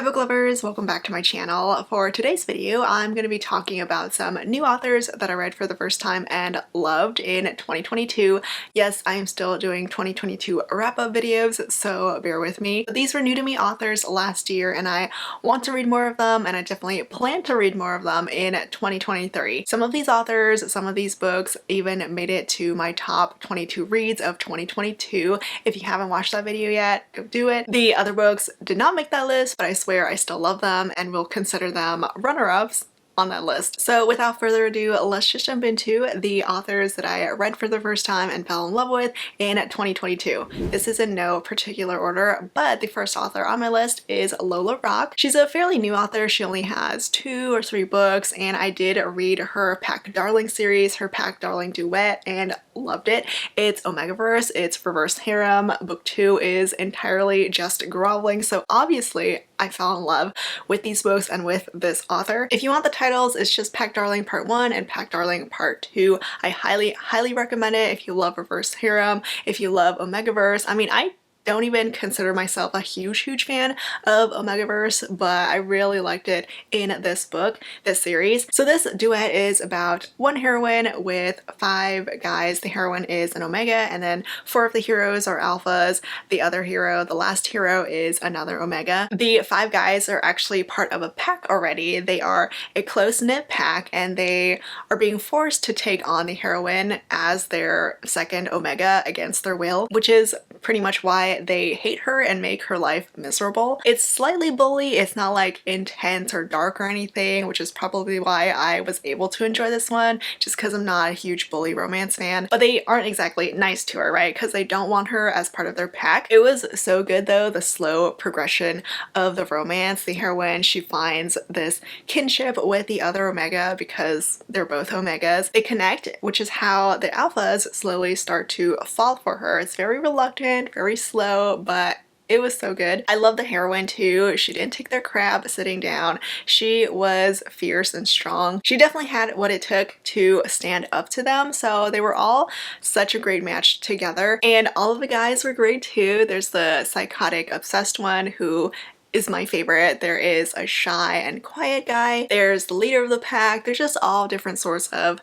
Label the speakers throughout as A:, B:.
A: book lovers, welcome back to my channel. For today's video, I'm going to be talking about some new authors that I read for the first time and loved in 2022. Yes, I am still doing 2022 wrap-up videos, so bear with me. But these were new to me authors last year and I want to read more of them, and I definitely plan to read more of them in 2023. Some of these authors, some of these books even made it to my top 22 reads of 2022. If you haven't watched that video yet, go do it. The other books did not make that list, but I swear I still love them and will consider them runner-ups on that list. So without further ado, let's just jump into the authors that I read for the first time and fell in love with in 2022. This is in no particular order, but the first author on my list is Lola Rock. She's a fairly new author. She only has 2 or 3 books, and I did read her Pack Darling series, her Pack Darling duet, and loved it. It's Omegaverse, it's reverse harem. Book 2 is entirely just groveling, so obviously I fell in love with these books and with this author. If you want the titles, it's just Pack Darling Part 1 and Pack Darling Part 2. I highly recommend it if you love reverse harem, if you love Omegaverse. I mean, I don't even consider myself a huge fan of Omegaverse, but I really liked it in this book, this series. So this duet is about one heroine with 5 guys. The heroine is an Omega, and then 4 of the heroes are alphas. The other hero, the last hero, is another Omega. The 5 guys are actually part of a pack already. They are a close-knit pack, and they are being forced to take on the heroine as their second Omega against their will, which is pretty much why they hate her and make her life miserable. It's slightly bully, it's not like intense or dark or anything, which is probably why I was able to enjoy this one, just because I'm not a huge bully romance fan. But they aren't exactly nice to her, right? Because they don't want her as part of their pack. It was so good though, the slow progression of the romance. The heroine, she finds this kinship with the other Omega because they're both Omegas. They connect, which is how the alphas slowly start to fall for her. It's very reluctant, very slow, but it was so good. I love the heroine too. She didn't take their crap sitting down. She was fierce and strong. She definitely had what it took to stand up to them, so they were all such a great match together. And all of the guys were great too. There's the psychotic obsessed one who is my favorite. There is a shy and quiet guy. There's the leader of the pack. There's just all different sorts of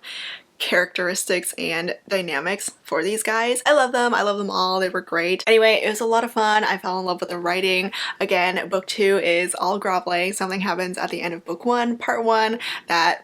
A: characteristics and dynamics for these guys. I love them. I love them all. They were great. Anyway, it was a lot of fun. I fell in love with the writing. Again, book 2 is all groveling. Something happens at the end of book 1, part 1, that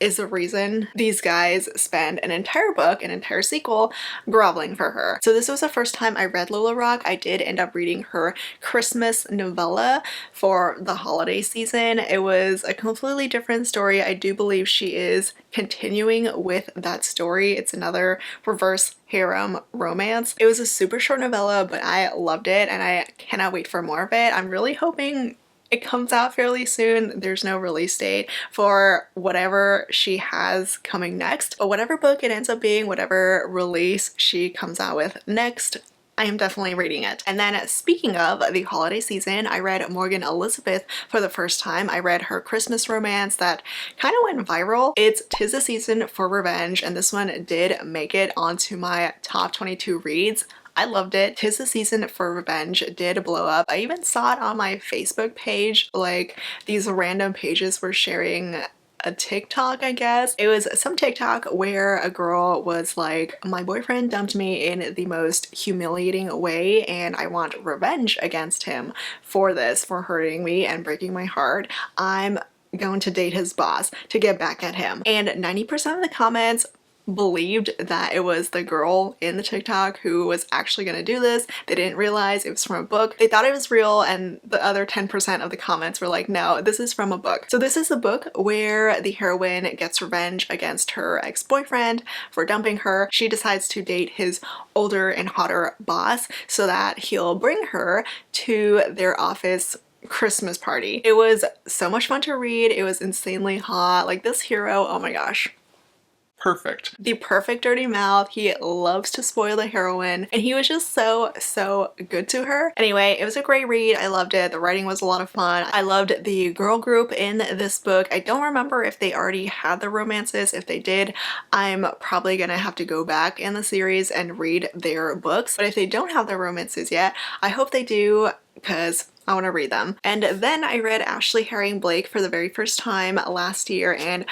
A: is the reason these guys spend an entire book, an entire sequel, groveling for her. So this was the first time I read Lola Rock. I did end up reading her Christmas novella for the holiday season. It was a completely different story. I do believe she is continuing with that story. It's another reverse harem romance. It was a super short novella, but I loved it and I cannot wait for more of it. I'm really hoping it comes out fairly soon. There's no release date for whatever she has coming next, but whatever book it ends up being, whatever release she comes out with next, I am definitely reading it. And then speaking of the holiday season, I read Morgan Elizabeth for the first time. I read her Christmas romance that kind of went viral. It's 'Tis the Season for Revenge, and this one did make it onto my top 22 reads. I loved it. 'Tis the Season for Revenge did blow up. I even saw it on my Facebook page. Like, these random pages were sharing a TikTok, I guess. It was some TikTok where a girl was like, my boyfriend dumped me in the most humiliating way and I want revenge against him for this, for hurting me and breaking my heart. I'm going to date his boss to get back at him. And 90% of the comments believed that it was the girl in the TikTok who was actually going to do this. They didn't realize it was from a book. They thought it was real, and the other 10% of the comments were like, no, this is from a book. So this is a book where the heroine gets revenge against her ex-boyfriend for dumping her. She decides to date his older and hotter boss so that he'll bring her to their office Christmas party. It was so much fun to read. It was insanely hot. Like, this hero, oh my gosh. Perfect. The perfect dirty mouth. He loves to spoil the heroine, and he was just so good to her. Anyway, it was a great read. I loved it. The writing was a lot of fun. I loved the girl group in this book. I don't remember if they already had the romances. If they did, I'm probably gonna have to go back in the series and read their books. But if they don't have the romances yet, I hope they do, because I want to read them. And then I read Ashley Herring Blake for the very first time last year, and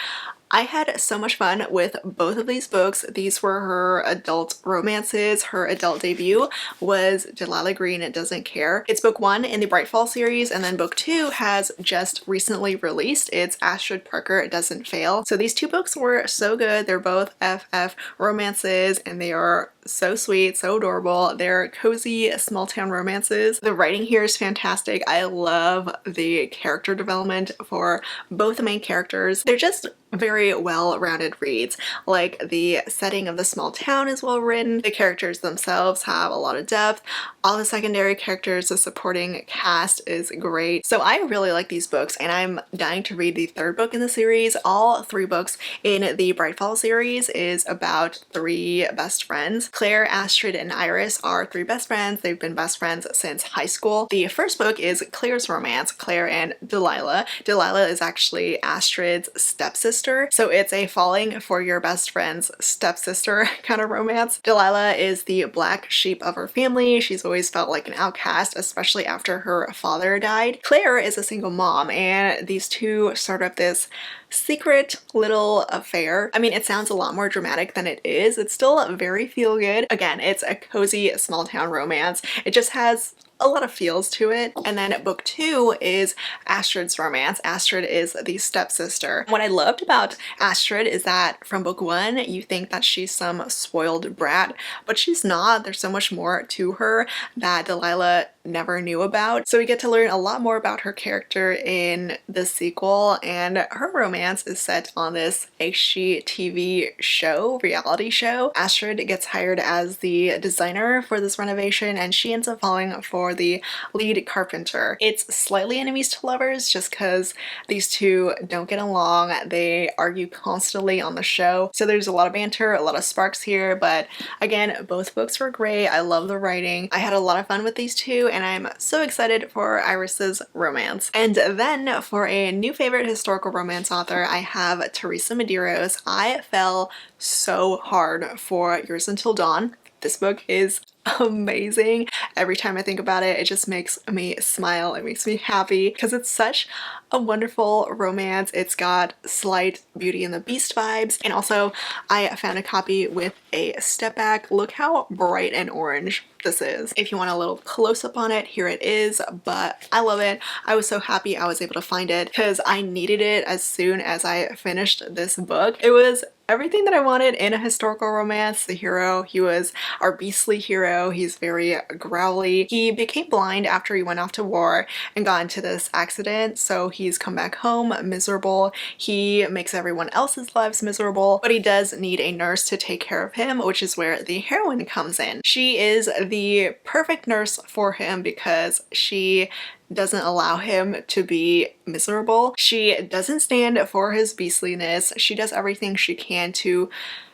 A: I had so much fun with both of these books. These were her adult romances. Her adult debut was Delilah Green Doesn't Care. It's book 1 in the Bright Fall series, and then book 2 has just recently released. It's Astrid Parker Doesn't Fail. So these two books were so good. They're both FF romances, and they are so sweet, so adorable. They're cozy small town romances. The writing here is fantastic. I love the character development for both the main characters. They're just very well-rounded reads. Like, the setting of the small town is well written. The characters themselves have a lot of depth. All the secondary characters, the supporting cast is great. So I really like these books, and I'm dying to read the third book in the series. All 3 books in the Bright Fall series is about 3 best friends. Claire, Astrid, and Iris are 3 best friends. They've been best friends since high school. The first book is Claire's romance, Claire and Delilah. Delilah is actually Astrid's stepsister, so it's a falling for your best friend's stepsister kind of romance. Delilah is the black sheep of her family. She's always felt like an outcast, especially after her father died. Claire is a single mom, and these two start up this secret little affair. I mean, it sounds a lot more dramatic than it is. It's still very feel good. Again, it's a cozy small town romance. It just has a lot of feels to it. And then book 2 is Astrid's romance. Astrid is the stepsister. What I loved about Astrid is that from book 1, you think that she's some spoiled brat, but she's not. There's so much more to her that Delilah never knew about. So we get to learn a lot more about her character in the sequel, and her romance is set on this HGTV show, reality show. Astrid gets hired as the designer for this renovation, and she ends up falling for the lead carpenter. It's slightly enemies to lovers just because these two don't get along. They argue constantly on the show. So there's a lot of banter, a lot of sparks here, but again, both books were great. I love the writing. I had a lot of fun with these two, and I'm so excited for Iris's romance. And then for a new favorite historical romance author, I have Teresa Medeiros. I fell so hard for Yours Until Dawn. This book is amazing. Every time I think about it, it just makes me smile. It makes me happy because it's such a wonderful romance. It's got slight Beauty and the Beast vibes, and also I found a copy with a step back. Look how bright and orange this is. If you want a little close-up on it, here it is, but I love it. I was so happy I was able to find it because I needed it as soon as I finished this book. It was everything that I wanted in a historical romance. The hero, he was our beastly hero. He's very growly. He became blind after he went off to war and got into this accident, so he's come back home miserable. He makes everyone else's lives miserable, but he does need a nurse to take care of him, which is where the heroine comes in. She is the perfect nurse for him because she doesn't allow him to be miserable. She doesn't stand for his beastliness. She does everything she can to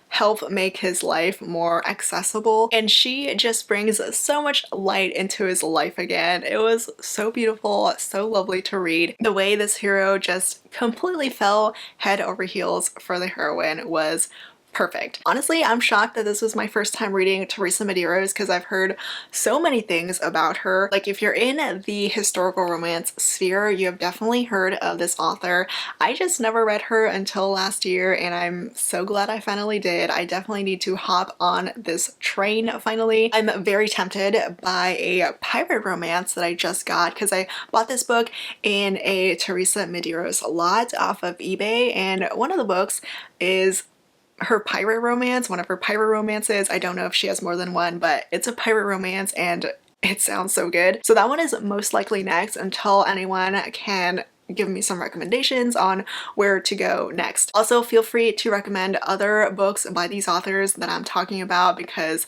A: help make his life more accessible, and she just brings so much light into his life again. It was so beautiful, so lovely to read. The way this hero just completely fell head over heels for the heroine was perfect. Honestly, I'm shocked that this was my first time reading Teresa Medeiros because I've heard so many things about her. Like, if you're in the historical romance sphere, you have definitely heard of this author. I just never read her until last year, and I'm so glad I finally did. I definitely need to hop on this train finally. I'm very tempted by a pirate romance that I just got because I bought this book in a Teresa Medeiros lot off of eBay, and one of the books is her pirate romance, one of her pirate romances. I don't know if she has more than one, but it's a pirate romance and it sounds so good. So that one is most likely next until anyone can give me some recommendations on where to go next. Also, feel free to recommend other books by these authors that I'm talking about because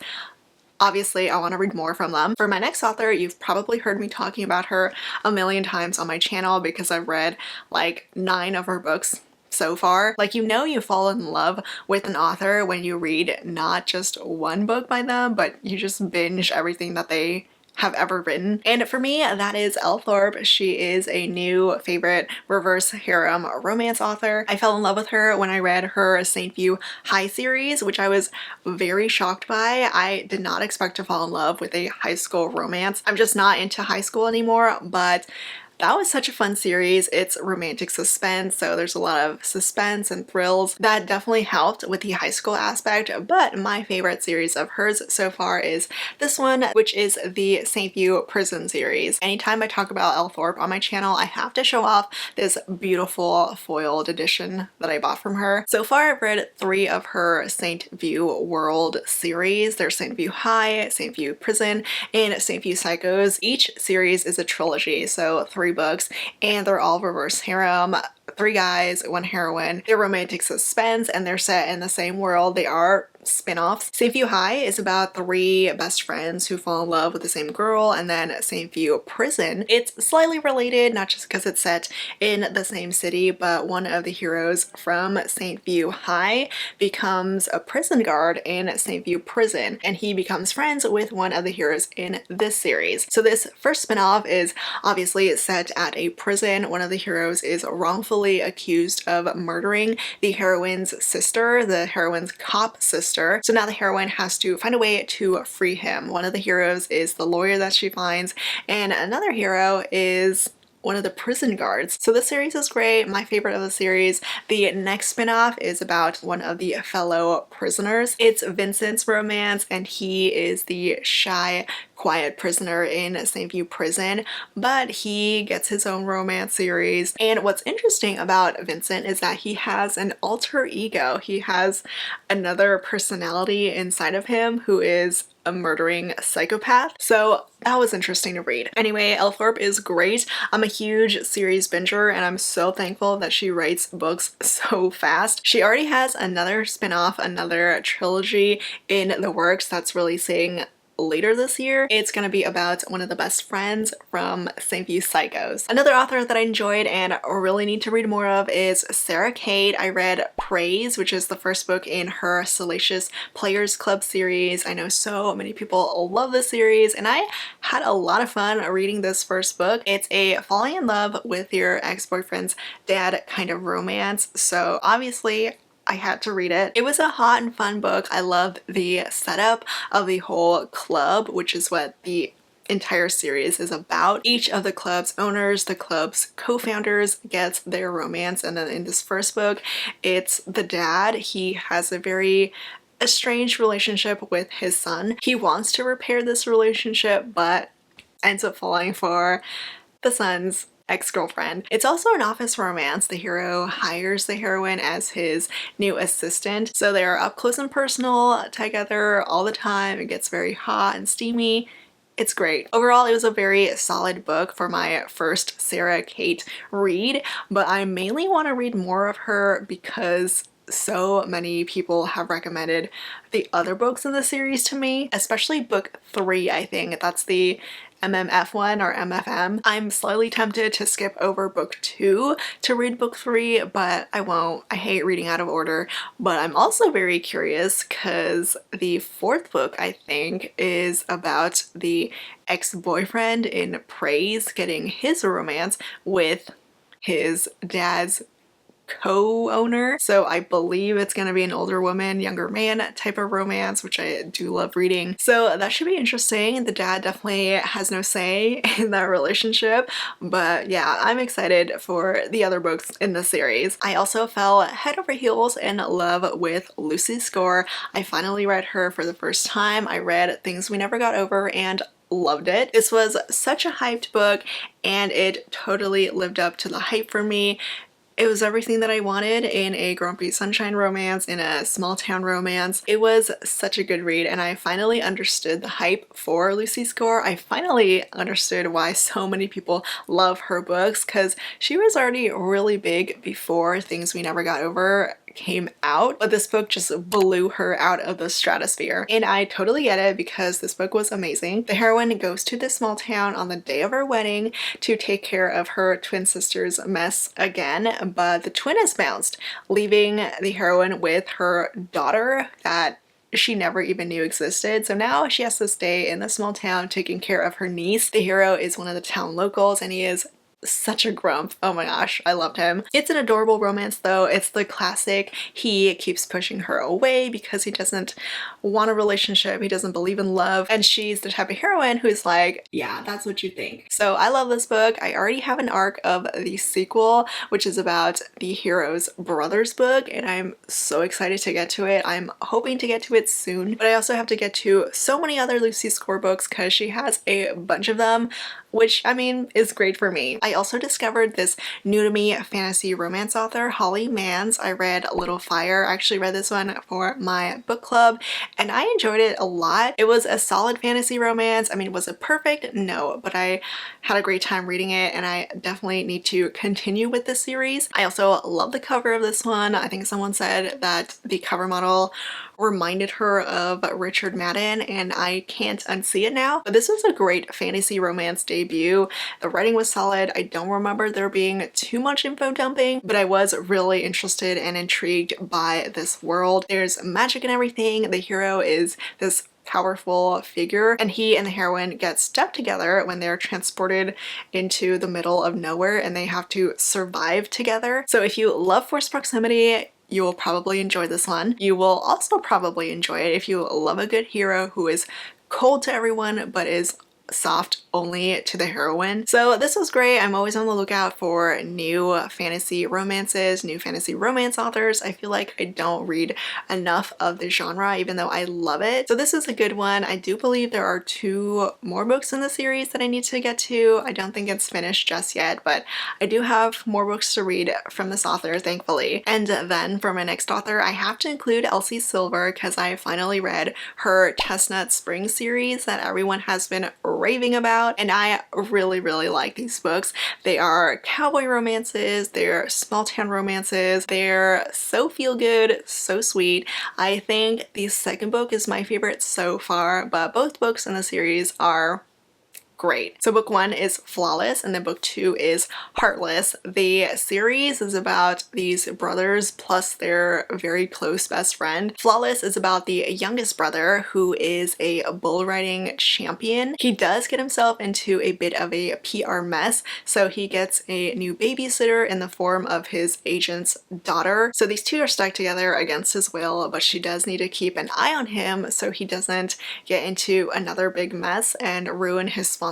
A: obviously I want to read more from them. For my next author, you've probably heard me talking about her a million times on my channel because I've read like 9 of her books so far. Like, you know, you fall in love with an author when you read not just one book by them, but you just binge everything that they have ever written. And for me, that is Elle Thorpe. She is a new favorite reverse harem romance author. I fell in love with her when I read her St. View High series, which I was very shocked by. I did not expect to fall in love with a high school romance. I'm just not into high school anymore, but that was such a fun series. It's romantic suspense, so there's a lot of suspense and thrills. That definitely helped with the high school aspect, but my favorite series of hers so far is this one, which is the St. View Prison series. Anytime I talk about Elle Thorpe on my channel, I have to show off this beautiful foiled edition that I bought from her. So far, I've read 3 of her St. View World series. There's St. View High, St. View Prison, and St. View Psychos. Each series is a trilogy, so 3 books, and they're all reverse harem. 3 guys, 1 heroine. They're romantic suspense and they're set in the same world. They are spin-offs. St. View High is about 3 best friends who fall in love with the same girl, and then St. View Prison, it's slightly related, not just because it's set in the same city, but one of the heroes from St. View High becomes a prison guard in St. View Prison, and he becomes friends with one of the heroes in this series. So this first spin-off is obviously set at a prison. One of the heroes is wrongfully accused of murdering the heroine's sister, the heroine's cop sister. So now the heroine has to find a way to free him. One of the heroes is the lawyer that she finds, and another hero is one of the prison guards. So this series is great, my favorite of the series. The next spin-off is about one of the fellow prisoners. It's Vincent's romance, and he is the shy, quiet prisoner in St. View Prison, but he gets his own romance series. And what's interesting about Vincent is that he has an alter ego. He has another personality inside of him who is a murdering psychopath. So that was interesting to read. Anyway, Elle Thorpe is great. I'm a huge series binger, and I'm so thankful that she writes books so fast. She already has another spin-off, another trilogy in the works that's releasing later this year. It's gonna be about one of the best friends from St. View Psychos. Another author that I enjoyed and really need to read more of is Sarah Kate. I read Praise, which is the first book in her Salacious Players Club series. I know so many people love this series, and I had a lot of fun reading this first book. It's a falling in love with your ex-boyfriend's dad kind of romance, so obviously I had to read it. It was a hot and fun book. I loved the setup of the whole club, which is what the entire series is about. Each of the club's owners, the club's co-founders, gets their romance, and then in this first book, it's the dad. He has a very estranged relationship with his son. He wants to repair this relationship, but ends up falling for the son's ex-girlfriend. It's also an office romance. The hero hires the heroine as his new assistant, so they are up close and personal together all the time. It gets very hot and steamy. It's great. Overall, it was a very solid book for my first Sarah Kate read, but I mainly want to read more of her because so many people have recommended the other books in the series to me, especially book 3, I think. That's the MMF one or MFM. I'm slightly tempted to skip over book 2 to read book 3, but I won't. I hate reading out of order. But I'm also very curious because the 4th book, I think, is about the ex-boyfriend in Praise getting his romance with his dad's co-owner. So I believe it's gonna be an older woman, younger man type of romance, which I do love reading. So that should be interesting. The dad definitely has no say in that relationship, but yeah, I'm excited for the other books in the series. I also fell head over heels in love with Lucy Score. I finally read her for the first time. I read Things We Never Got Over and loved it. This was such a hyped book, and it totally lived up to the hype for me. It was everything that I wanted in a Grumpy Sunshine romance, in a small town romance. It was such a good read, and I finally understood the hype for Lucy Score. I finally understood why so many people love her books, because she was already really big before Things We Never Got Over came out, but this book just blew her out of the stratosphere, and I totally get it because this book was amazing. The heroine goes to this small town on the day of her wedding to take care of her twin sister's mess again, but the twin is bounced, leaving the heroine with her daughter that she never even knew existed. So now she has to stay in the small town taking care of her niece. The hero is one of the town locals and he is such a grump. Oh my gosh, I loved him. It's an adorable romance though. It's the classic, he keeps pushing her away because he doesn't want a relationship, he doesn't believe in love, and she's the type of heroine who's like, yeah, that's what you think. So I love this book. I already have an arc of the sequel, which is about the hero's brother's book, and I'm so excited to get to it. I'm hoping to get to it soon, but I also have to get to so many other Lucy Score books because she has a bunch of them, which I mean is great for me. I also discovered this new to me fantasy romance author, Holly Mans. I read Little Fire. I actually read this one for my book club and I enjoyed it a lot. It was a solid fantasy romance. I mean, was it perfect? No, but I had a great time reading it and I definitely need to continue with this series. I also love the cover of this one. I think someone said that the cover model reminded her of Richard Madden and I can't unsee it now. But this was a great fantasy romance debut. The writing was solid. I don't remember there being too much info dumping, but I was really interested and intrigued by this world. There's magic and everything. The hero is this powerful figure and he and the heroine get stuck together when they're transported into the middle of nowhere and they have to survive together. So if you love forced proximity, you will probably enjoy this one. You will also probably enjoy it if you love a good hero who is cold to everyone but is soft only to the heroine. So this was great. I'm always on the lookout for new fantasy romances, new fantasy romance authors. I feel like I don't read enough of the genre even though I love it. So this is a good one. I do believe there are 2 more books in the series that I need to get to. I don't think it's finished just yet, but I do have more books to read from this author, thankfully. And then for my next author, I have to include Elsie Silver because I finally read her Chestnut Spring series that everyone has been raving about, and I really like these books. They are cowboy romances, they're small town romances, they're so feel good, so sweet. I think the second book is my favorite so far, but both books in the series are great. So book 1 is Flawless and then book 2 is Heartless. The series is about these brothers plus their very close best friend. Flawless is about the youngest brother who is a bull riding champion. He does get himself into a bit of a PR mess, so he gets a new babysitter in the form of his agent's daughter. So these two are stuck together against his will, but she does need to keep an eye on him so he doesn't get into another big mess and ruin his sponsorships.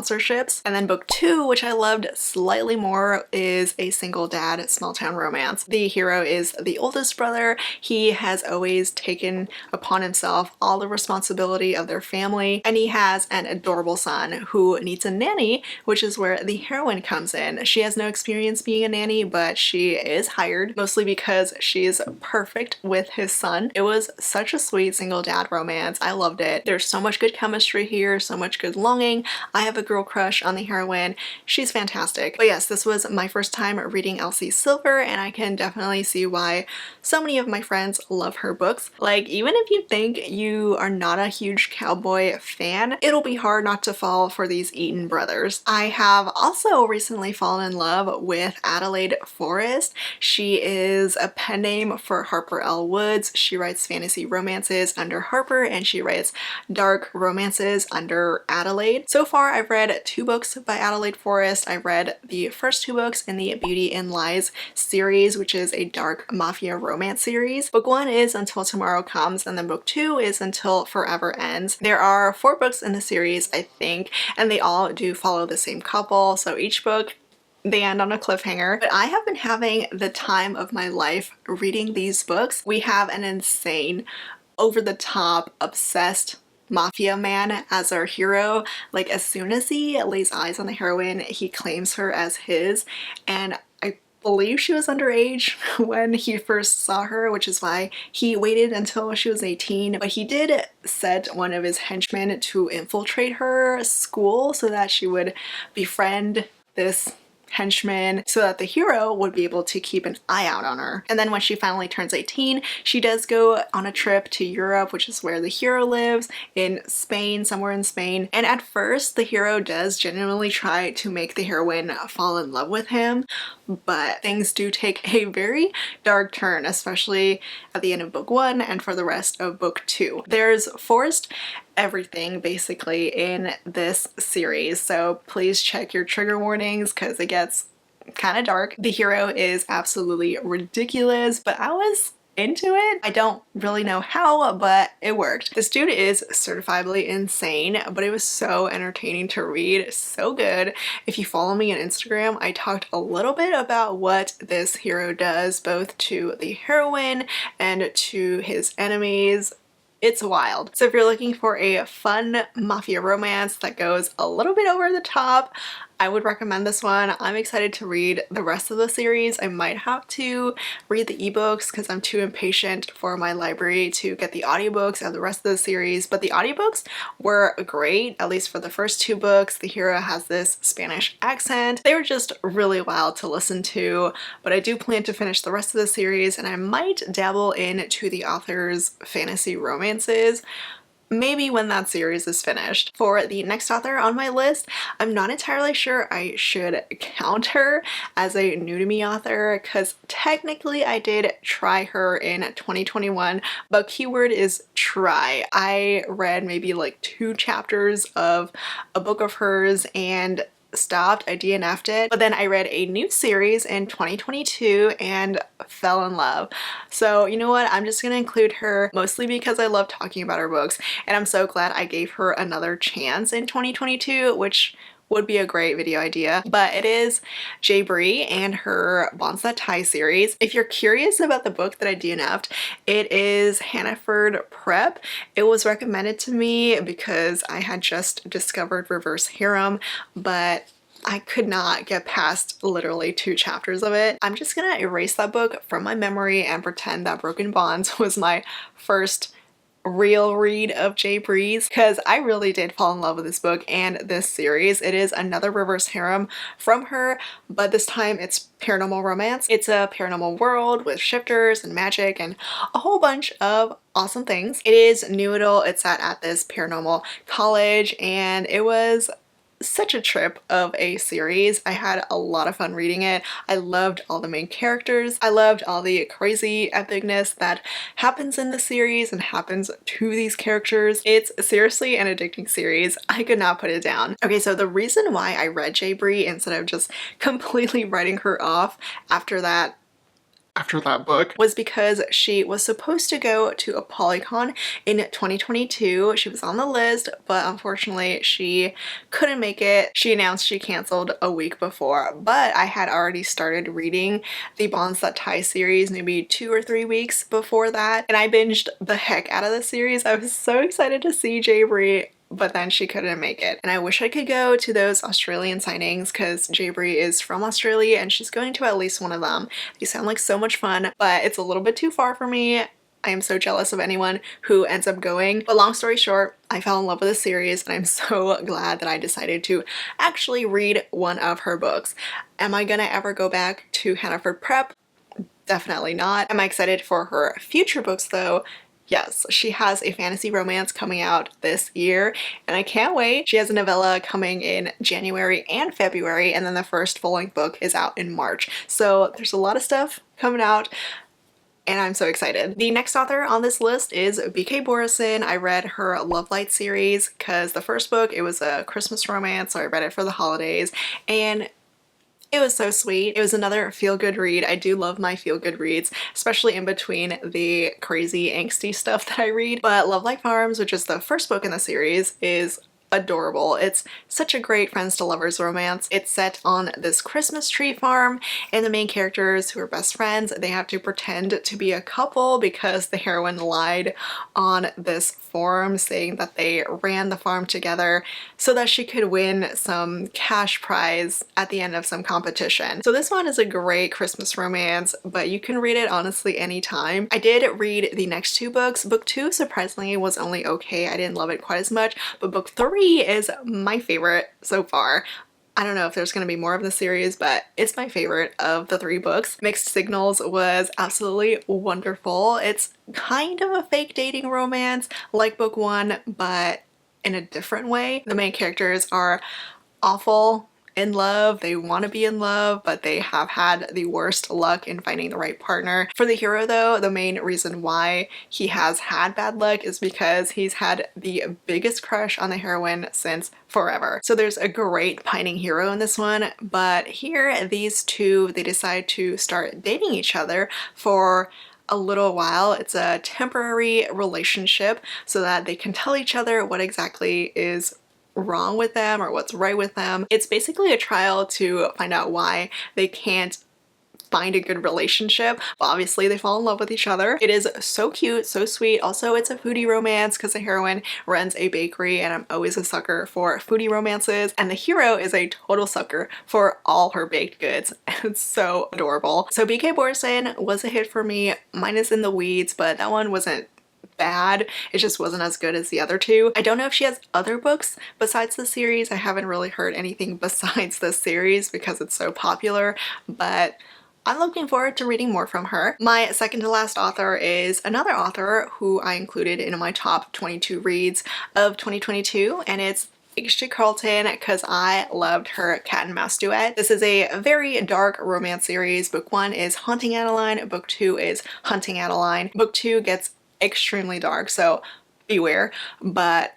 A: And then book 2, which I loved slightly more, is a single dad small town romance. The hero is the oldest brother. He has always taken upon himself all the responsibility of their family, and he has an adorable son who needs a nanny, which is where the heroine comes in. She has no experience being a nanny, but she is hired mostly because she's perfect with his son. It was such a sweet single dad romance. I loved it. There's so much good chemistry here, so much good longing. I have a girl crush on the heroine. She's fantastic. But yes, this was my first time reading Elsie Silver, and I can definitely see why so many of my friends love her books. Like, even if you think you are not a huge cowboy fan, it'll be hard not to fall for these Eaton brothers. I have also recently fallen in love with Adelaide Forrest. She is a pen name for Harper L. Woods. She writes fantasy romances under Harper, and she writes dark romances under Adelaide. So far, I've read 2 books by Adelaide Forrest. I read the first 2 books in the Beauty in Lies series, which is a dark mafia romance series. Book 1 is Until Tomorrow Comes, and then book 2 is Until Forever Ends. There are 4 books in the series, I think, and they all do follow the same couple, so each book they end on a cliffhanger. But I have been having the time of my life reading these books. We have an insane, over-the-top, obsessed mafia man as our hero. Like, as soon as he lays eyes on the heroine, he claims her as his, and I believe she was underage when he first saw her, which is why he waited until she was 18. But he did set one of his henchmen to infiltrate her school so that she would befriend this henchmen so that the hero would be able to keep an eye out on her. And then when she finally turns 18, she does go on a trip to Europe, which is where the hero lives, in Spain, somewhere in Spain. And at first, the hero does genuinely try to make the heroine fall in love with him, but things do take a very dark turn, especially at the end of book 1 and for the rest of book 2. There's forced everything basically in this series, so please check your trigger warnings because it gets kind of dark. The hero is absolutely ridiculous, but I was into it. I don't really know how, but it worked. This dude is certifiably insane, but it was so entertaining to read, so good. If you follow me on Instagram, I talked a little bit about what this hero does both to the heroine and to his enemies. It's wild. So if you're looking for a fun mafia romance that goes a little bit over the top, I would recommend this one. I'm excited to read the rest of the series. I might have to read the ebooks because I'm too impatient for my library to get the audiobooks and the rest of the series, but the audiobooks were great, at least for the first 2 books. The hero has this Spanish accent. They were just really wild to listen to, but I do plan to finish the rest of the series and I might dabble into the author's fantasy romances, maybe when that series is finished. For the next author on my list, I'm not entirely sure I should count her as a new to me author because technically I did try her in 2021, but keyword is try. I read maybe like 2 chapters of a book of hers and stopped. I DNF'd it, but then I read a new series in 2022 and fell in love. So you know what, I'm just gonna include her mostly because I love talking about her books and I'm so glad I gave her another chance in 2022, which would be a great video idea. But it is J. Bree and her Bonds That Tie series. If you're curious about the book that I DNF'd, it is Hannaford Prep. It was recommended to me because I had just discovered reverse harem, but I could not get past literally 2 chapters of it. I'm just gonna erase that book from my memory and pretend that Broken Bonds was my first real read of J. Bree's because I really did fall in love with this book and this series. It is another reverse harem from her, but this time it's paranormal romance. It's a paranormal world with shifters and magic and a whole bunch of awesome things. It is new adult. It's set at this paranormal college and it was such a trip of a series. I had a lot of fun reading it. I loved all the main characters. I loved all the crazy epicness that happens in the series and happens to these characters. It's seriously an addicting series. I could not put it down. Okay, so the reason why I read J. Bree instead of just completely writing her off after that book was because she was supposed to go to a Polycon in 2022. She was on the list, but unfortunately she couldn't make it. She announced she canceled a week before, but I had already started reading the Bonds That Tie series maybe 2 or 3 weeks before that, and I binged the heck out of the series. I was so excited to see J. Bree, but then she couldn't make it. And I wish I could go to those Australian signings because J. Bree is from Australia and she's going to at least one of them. They sound like so much fun, but it's a little bit too far for me. I am so jealous of anyone who ends up going. But long story short, I fell in love with the series and I'm so glad that I decided to actually read one of her books. Am I gonna ever go back to Hannaford Prep? Definitely not. Am I excited for her future books though? Yes, she has a fantasy romance coming out this year and I can't wait. She has a novella coming in January and February and then the first full-length book is out in March. So there's a lot of stuff coming out and I'm so excited. The next author on this list is B.K. Borison. I read her Love Light series because the first book, it was a Christmas romance, so I read it for the holidays and it was so sweet. It was another feel-good read. I do love my feel-good reads, especially in between the crazy angsty stuff that I read. But Love Light Farms, which is the first book in the series, is adorable. It's such a great friends to lovers romance. It's set on this Christmas tree farm and the main characters who are best friends, they have to pretend to be a couple because the heroine lied on this forum saying that they ran the farm together so that she could win some cash prize at the end of some competition. So this one is a great Christmas romance, but you can read it honestly anytime. I did read the next 2 books. Book 2 surprisingly was only okay. I didn't love it quite as much, but book 3 is my favorite so far. I don't know if there's going to be more of the series, but it's my favorite of the 3 books. Mixed Signals was absolutely wonderful. It's kind of a fake dating romance like book 1, but in a different way. The main characters are awful in love. They want to be in love, but they have had the worst luck in finding the right partner. For the hero though, the main reason why he has had bad luck is because he's had the biggest crush on the heroine since forever. So there's a great pining hero in this one, but here these two, they decide to start dating each other for a little while. It's a temporary relationship so that they can tell each other what exactly is wrong with them or what's right with them. It's basically a trial to find out why they can't find a good relationship. Obviously they fall in love with each other. It is so cute, so sweet. Also it's a foodie romance because the heroine runs a bakery and I'm always a sucker for foodie romances, and the hero is a total sucker for all her baked goods. It's so adorable. So BK Borson was a hit for me. Mine is in the weeds, but that one wasn't bad. It just wasn't as good as the other two. I don't know if she has other books besides the series. I haven't really heard anything besides the series because it's so popular, but I'm looking forward to reading more from her. My second to last author is another author who I included in my top 22 reads of 2022, and it's H.G. Carlton because I loved her cat and mouse duet. This is a very dark romance series. Book 1 is Haunting Adeline, book 2 is Hunting Adeline. Book 2 gets extremely dark, so beware, but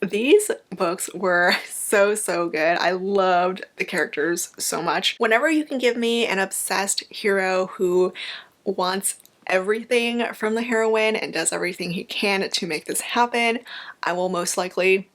A: these books were so good. I loved the characters so much. Whenever you can give me an obsessed hero who wants everything from the heroine and does everything he can to make this happen, I will most likely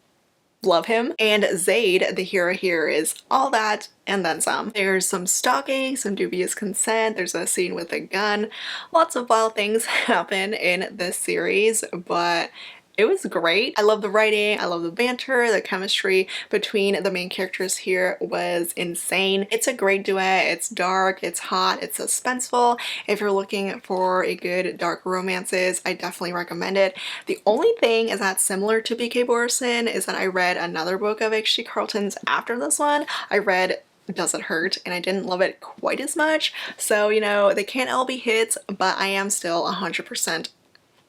A: love him. And Zaid, the hero here, is all that and then some. There's some stalking, some dubious consent, there's a scene with a gun. Lots of wild things happen in this series, but it was great. I love the writing, I love the banter, the chemistry between the main characters here was insane. It's a great duet, it's dark, it's hot, it's suspenseful. If you're looking for a good dark romances, I definitely recommend it. The only thing is that similar to BK Borson is that I read another book of H.G. Carlton's after this one. I read Does It Hurt, and I didn't love it quite as much. So, you know, they can't all be hits, but I am still 100%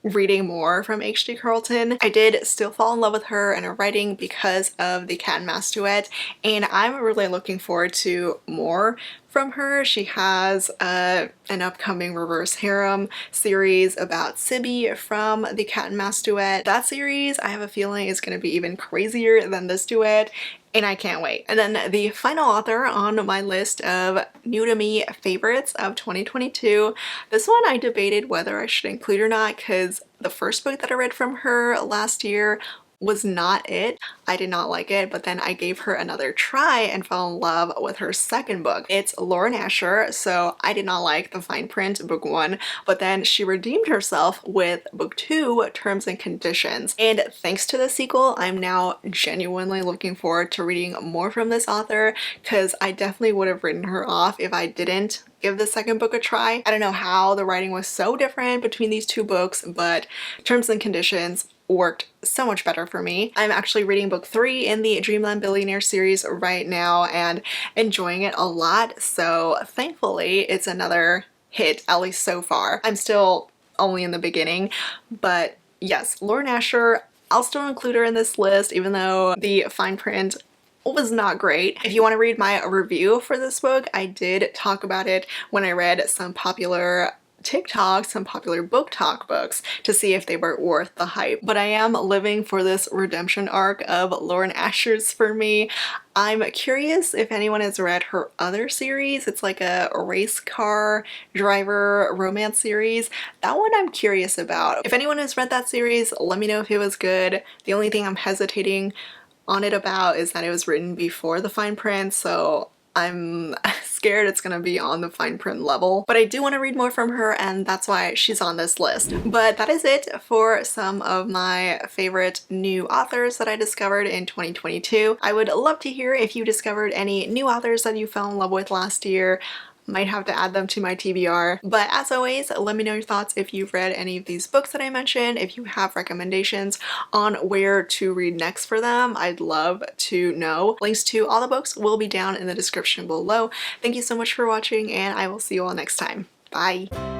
A: reading more from H.G. Carlton. I did still fall in love with her and her writing because of the cat and mouse duet, and I'm really looking forward to more from her. She has an upcoming reverse harem series about Sibby from the cat and mouse duet. That series, I have a feeling, is going to be even crazier than this duet, and I can't wait. And then the final author on my list of new to me favorites of 2022, this one I debated whether I should include or not because the first book that I read from her last year was not it. I did not like it, but then I gave her another try and fell in love with her second book. It's Lauren Asher, so I did not like the fine print book 1, but then she redeemed herself with book 2, Terms and Conditions. And thanks to the sequel, I'm now genuinely looking forward to reading more from this author because I definitely would have written her off if I didn't give the second book a try. I don't know how the writing was so different between these two books, but Terms and Conditions worked so much better for me. I'm actually reading book 3 in the Dreamland Billionaire series right now and enjoying it a lot, so thankfully it's another hit, at least so far. I'm still only in the beginning, but yes, Lauren Asher, I'll still include her in this list even though the fine print was not great. If you want to read my review for this book, I did talk about it when I read some popular TikTok, some popular book talk books to see if they were worth the hype. But I am living for this redemption arc of Lauren Asher's for me. I'm curious if anyone has read her other series. It's like a race car driver romance series. That one I'm curious about. If anyone has read that series, let me know if it was good. The only thing I'm hesitating on it about is that it was written before the fine print, so I'm scared it's gonna be on the fine print level, but I do want to read more from her and that's why she's on this list. But that is it for some of my favorite new authors that I discovered in 2022. I would love to hear if you discovered any new authors that you fell in love with last year. Might have to add them to my TBR. But as always, let me know your thoughts if you've read any of these books that I mentioned, if you have recommendations on where to read next for them. I'd love to know. Links to all the books will be down in the description below. Thank you so much for watching, and I will see you all next time. Bye!